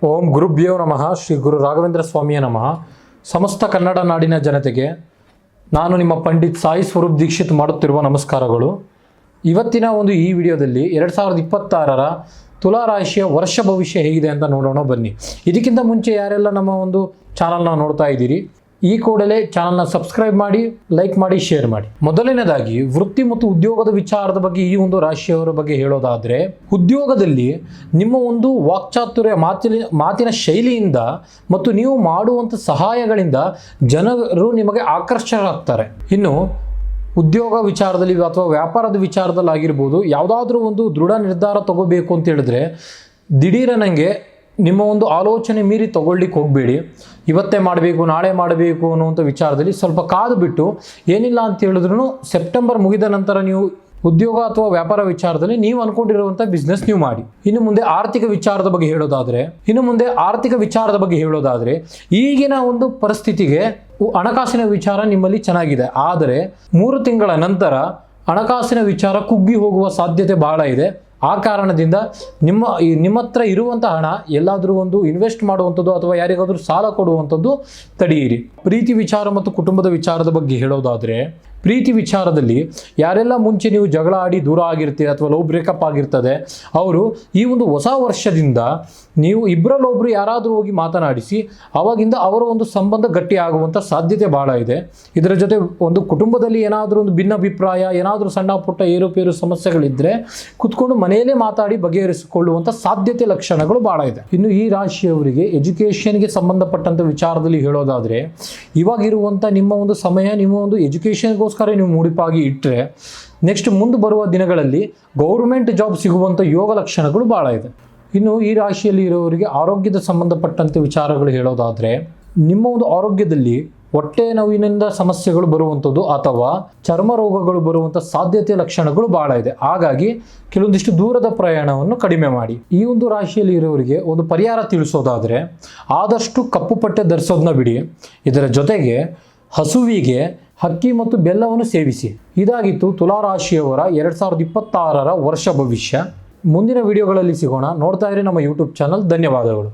ಓಂ ಗುರುಭ್ಯೋ ನಮಃ. ಶ್ರೀ ಗುರು ರಾಘವೇಂದ್ರ ಸ್ವಾಮಿಯ ನಮಃ. ಸಮಸ್ತ ಕನ್ನಡ ನಾಡಿನ ಜನತೆಗೆ ನಾನು ನಿಮ್ಮ ಪಂಡಿತ್ ಸಾಯಿ ಸ್ವರೂಪ್ ದೀಕ್ಷಿತ್ ಮಾಡುತ್ತಿರುವ ನಮಸ್ಕಾರಗಳು. ಇವತ್ತಿನ ಈ ವಿಡಿಯೋದಲ್ಲಿ 2026ರ ತುಲಾ ರಾಶಿಯ ವರ್ಷ ಭವಿಷ್ಯ ಹೇಗಿದೆ ಅಂತ ನೋಡೋಣ ಬನ್ನಿ. ಇದಕ್ಕಿಂತ ಮುಂಚೆ ಯಾರೆಲ್ಲ ನಮ್ಮ ಚಾನಲ್ನ ನೋಡ್ತಾ ಇದ್ದೀರಿ, ಈ ಕೂಡಲೇ ಚಾನಲ್ನ ಸಬ್ಸ್ಕ್ರೈಬ್ ಮಾಡಿ, ಲೈಕ್ ಮಾಡಿ, ಶೇರ್ ಮಾಡಿ. ಮೊದಲನೇದಾಗಿ ವೃತ್ತಿ ಮತ್ತು ಉದ್ಯೋಗದ ವಿಚಾರದ ಬಗ್ಗೆ ಈ ರಾಶಿಯವರ ಬಗ್ಗೆ ಹೇಳೋದಾದರೆ, ಉದ್ಯೋಗದಲ್ಲಿ ನಿಮ್ಮ ವಾಕ್ಚಾತುರ್ಯ ಮಾತಿನ ಶೈಲಿಯಿಂದ ಮತ್ತು ನೀವು ಮಾಡುವಂಥ ಸಹಾಯಗಳಿಂದ ಜನರು ನಿಮಗೆ ಆಕರ್ಷಕರಾಗ್ತಾರೆ. ಇನ್ನು ಉದ್ಯೋಗ ವಿಚಾರದಲ್ಲಿ ಅಥವಾ ವ್ಯಾಪಾರದ ವಿಚಾರದಲ್ಲಿ ಆಗಿರ್ಬೋದು, ಯಾವುದಾದ್ರೂ ದೃಢ ನಿರ್ಧಾರ ತಗೋಬೇಕು ಅಂತ ಹೇಳಿದ್ರೆ ದಿಢೀರನಂಗೆ ನಿಮ್ಮ ಆಲೋಚನೆ ಮೀರಿ ತಗೊಳ್ಳಿಕ್ಕೆ ಹೋಗಬೇಡಿ. ಇವತ್ತೇ ಮಾಡಬೇಕು, ನಾಳೆ ಮಾಡಬೇಕು ಅನ್ನುವಂಥ ವಿಚಾರದಲ್ಲಿ ಸ್ವಲ್ಪ ಕಾದು ಬಿಟ್ಟು, ಏನಿಲ್ಲ ಅಂತ ಹೇಳಿದ್ರು ಸೆಪ್ಟೆಂಬರ್ ಮುಗಿದ ನಂತರ ನೀವು ಉದ್ಯೋಗ ಅಥವಾ ವ್ಯಾಪಾರ ವಿಚಾರದಲ್ಲಿ ನೀವು ಅನ್ಕೊಂಡಿರುವಂಥ ಬಿಸ್ನೆಸ್ ನೀವು ಮಾಡಿ. ಇನ್ನು ಮುಂದೆ ಆರ್ಥಿಕ ವಿಚಾರದ ಬಗ್ಗೆ ಹೇಳೋದಾದರೆ ಈಗಿನ ಪರಿಸ್ಥಿತಿಗೆ ಹಣಕಾಸಿನ ವಿಚಾರ ನಿಮ್ಮಲ್ಲಿ ಚೆನ್ನಾಗಿದೆ. ಆದರೆ 3 ತಿಂಗಳ ನಂತರ ಹಣಕಾಸಿನ ವಿಚಾರ ಕುಗ್ಗಿ ಹೋಗುವ ಸಾಧ್ಯತೆ ಬಹಳ ಇದೆ. ಆ ಕಾರಣದಿಂದ ನಿಮ್ಮ ಹತ್ರ ಇರುವಂಥ ಹಣ ಎಲ್ಲಾದರೂ ಇನ್ವೆಸ್ಟ್ ಮಾಡುವಂಥದ್ದು ಅಥವಾ ಯಾರಿಗಾದರೂ ಸಾಲ ಕೊಡುವಂಥದ್ದು ತಡೆಯಿರಿ. ಪ್ರೀತಿ ವಿಚಾರ ಮತ್ತು ಕುಟುಂಬದ ವಿಚಾರದ ಬಗ್ಗೆ ಹೇಳೋದಾದರೆ, ಪ್ರೀತಿ ವಿಚಾರದಲ್ಲಿ ಯಾರೆಲ್ಲ ಮುಂಚೆ ನೀವು ಜಗಳ ಆಡಿ ದೂರ ಆಗಿರ್ತೀರಿ ಅಥವಾ ಲವ್ ಬ್ರೇಕಪ್ ಆಗಿರ್ತದೆ, ಅವರು ಈ ಹೊಸ ವರ್ಷದಿಂದ ನೀವು ಇಬ್ಬರಲ್ಲೊಬ್ಬರು ಯಾರಾದರೂ ಹೋಗಿ ಮಾತನಾಡಿಸಿ ಅವಾಗಿಂದ ಅವರ ಸಂಬಂಧ ಗಟ್ಟಿ ಆಗುವಂಥ ಸಾಧ್ಯತೆ ಬಹಳ ಇದೆ. ಇದರ ಜೊತೆ ಕುಟುಂಬದಲ್ಲಿ ಏನಾದರೂ ಭಿನ್ನಾಭಿಪ್ರಾಯ, ಏನಾದರೂ ಸಣ್ಣ ಪುಟ್ಟ ಏರುಪೇರು ಸಮಸ್ಯೆಗಳಿದ್ದರೆ ಕುತ್ಕೊಂಡು ಮನೆಯಲ್ಲೇ ಮಾತಾಡಿ ಬಗೆಹರಿಸಿಕೊಳ್ಳುವಂಥ ಸಾಧ್ಯತೆ ಲಕ್ಷಣಗಳು ಬಹಳ ಇದೆ. ಇನ್ನು ಈ ರಾಶಿಯವರಿಗೆ ಎಜುಕೇಷನ್ಗೆ ಸಂಬಂಧಪಟ್ಟಂಥ ವಿಚಾರದಲ್ಲಿ ಹೇಳೋದಾದರೆ, ಇವಾಗಿರುವಂಥ ನಿಮ್ಮ ಸಮಯ ನಿಮ್ಮ ಎಜುಕೇಷನ್ಗೋಸ್ಕರ ನೀವು ಮುಡಿಪಾಗಿ ಇಟ್ಟರೆ ನೆಕ್ಸ್ಟ್ ಮುಂದೆ ಬರುವ ದಿನಗಳಲ್ಲಿ ಗೌರ್ಮೆಂಟ್ ಜಾಬ್ ಸಿಗುವಂಥ ಯೋಗ ಲಕ್ಷಣಗಳು ಭಾಳ ಇದೆ. ಇನ್ನು ಈ ರಾಶಿಯಲ್ಲಿ ಇರೋರಿಗೆ ಆರೋಗ್ಯದ ಸಂಬಂಧಪಟ್ಟಂತೆ ವಿಚಾರಗಳು ಹೇಳೋದಾದರೆ, ನಿಮ್ಮ ಆರೋಗ್ಯದಲ್ಲಿ ಹೊಟ್ಟೆ ನೋವಿನಿಂದ ಸಮಸ್ಯೆಗಳು ಬರುವಂಥದ್ದು ಅಥವಾ ಚರ್ಮ ರೋಗಗಳು ಬರುವಂಥ ಸಾಧ್ಯತೆ ಲಕ್ಷಣಗಳು ಭಾಳ ಇದೆ. ಹಾಗಾಗಿ ಕೆಲವೊಂದಿಷ್ಟು ದೂರದ ಪ್ರಯಾಣವನ್ನು ಕಡಿಮೆ ಮಾಡಿ. ಈ ರಾಶಿಯಲ್ಲಿ ಇರೋರಿಗೆ ಪರಿಹಾರ ತಿಳಿಸೋದಾದರೆ, ಆದಷ್ಟು ಕಪ್ಪು ಪಟ್ಟೆ ಧರಿಸೋದನ್ನ ಬಿಡಿ. ಇದರ ಜೊತೆಗೆ ಹಸುವಿಗೆ ಹಕ್ಕಿ ಮತ್ತು ಬೆಲ್ಲವನ್ನು ಸೇವಿಸಿ. ಇದಾಗಿತ್ತು ತುಲಾ ರಾಶಿಯವರ 2026ರ ವರ್ಷ ಭವಿಷ್ಯ. ಮುಂದಿನ ವಿಡಿಯೋಗಳಲ್ಲಿ ಸಿಗೋಣ. ನೋಡ್ತಾ ಇರಿ ನಮ್ಮ ಯೂಟ್ಯೂಬ್ ಚಾನಲ್. ಧನ್ಯವಾದಗಳು.